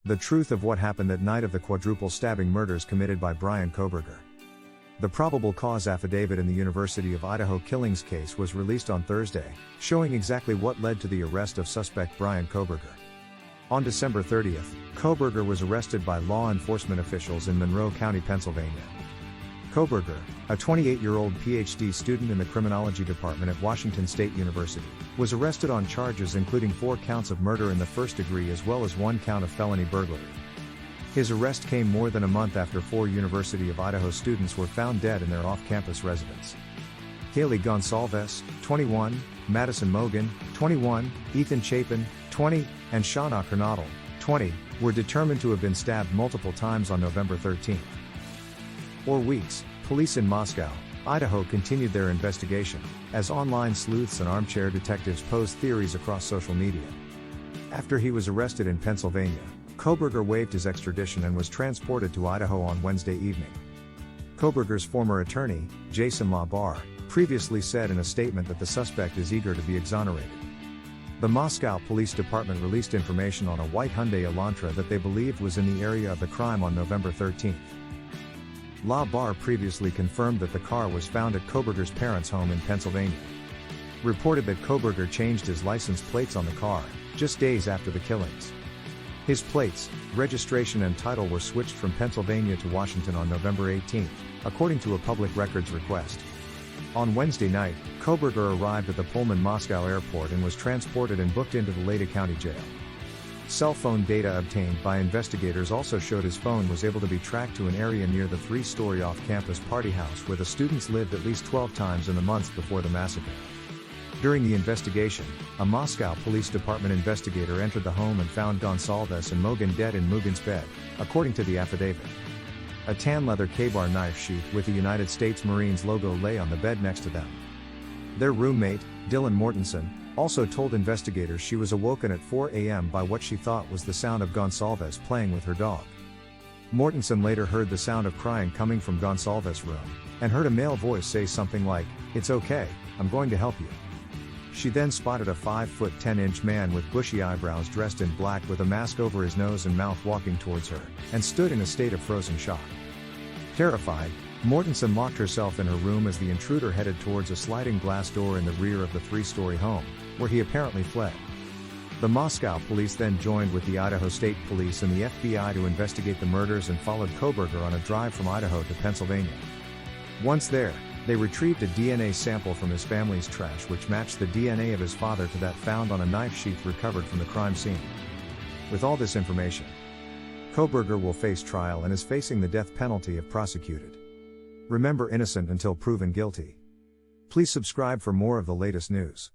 The truth of what happened that night of the quadruple stabbing murders committed by Bryan Kohberger. The probable cause affidavit in the University of Idaho killings case was released on Thursday, showing exactly what led to the arrest of suspect Bryan Kohberger. On December 30th, Kohberger was arrested by law enforcement officials in Monroe County, Pennsylvania. Kohberger, a 28-year-old Ph.D. student in the criminology department at Washington State University, was arrested on charges including 4 counts of murder in the first degree as well as 1 count of felony burglary. His arrest came more than a month after 4 University of Idaho students were found dead in their off-campus residence. Kaylee Goncalves, 21, Madison Mogen, 21, Ethan Chapin, 20, and Xana Kernodle, 20, were determined to have been stabbed multiple times on November 13. For weeks, police in Moscow, Idaho continued their investigation, as online sleuths and armchair detectives posed theories across social media. After he was arrested in Pennsylvania, Kohberger waived his extradition and was transported to Idaho on Wednesday evening. Kohberger's former attorney, Jason LaBarre, previously said in a statement that the suspect is eager to be exonerated. The Moscow Police Department released information on a white Hyundai Elantra that they believed was in the area of the crime on November 13. LaBarre previously confirmed that the car was found at Kohberger's parents' home in Pennsylvania. Reported that Kohberger changed his license plates on the car, just days after the killings. His plates, registration and title were switched from Pennsylvania to Washington on November 18, according to a public records request. On Wednesday night, Kohberger arrived at the Pullman Moscow airport and was transported and booked into the Lada County Jail. Cell phone data obtained by investigators also showed his phone was able to be tracked to an area near the 3-story off-campus party house where the students lived at least 12 times in the months before the massacre. During the investigation, a Moscow Police Department investigator entered the home and found Goncalves and Mogen dead in Mogen's bed, according to the affidavit. A tan leather K-bar knife sheath with the United States Marines logo lay on the bed next to them. Their roommate, Dylan Mortensen, also told investigators she was awoken at 4 a.m. by what she thought was the sound of Goncalves playing with her dog. Mortensen later heard the sound of crying coming from Goncalves' room, and heard a male voice say something like, "It's okay, I'm going to help you." She then spotted a 5-foot 10-inch man with bushy eyebrows dressed in black with a mask over his nose and mouth walking towards her, and stood in a state of frozen shock. Terrified, Mortensen locked herself in her room as the intruder headed towards a sliding glass door in the rear of the 3-story home, where he apparently fled. The Moscow police then joined with the Idaho State Police and the FBI to investigate the murders and followed Kohberger on a drive from Idaho to Pennsylvania. Once there, they retrieved a DNA sample from his family's trash which matched the DNA of his father to that found on a knife sheath recovered from the crime scene. With all this information, Kohberger will face trial and is facing the death penalty if prosecuted. Remember, innocent until proven guilty. Please subscribe for more of the latest news.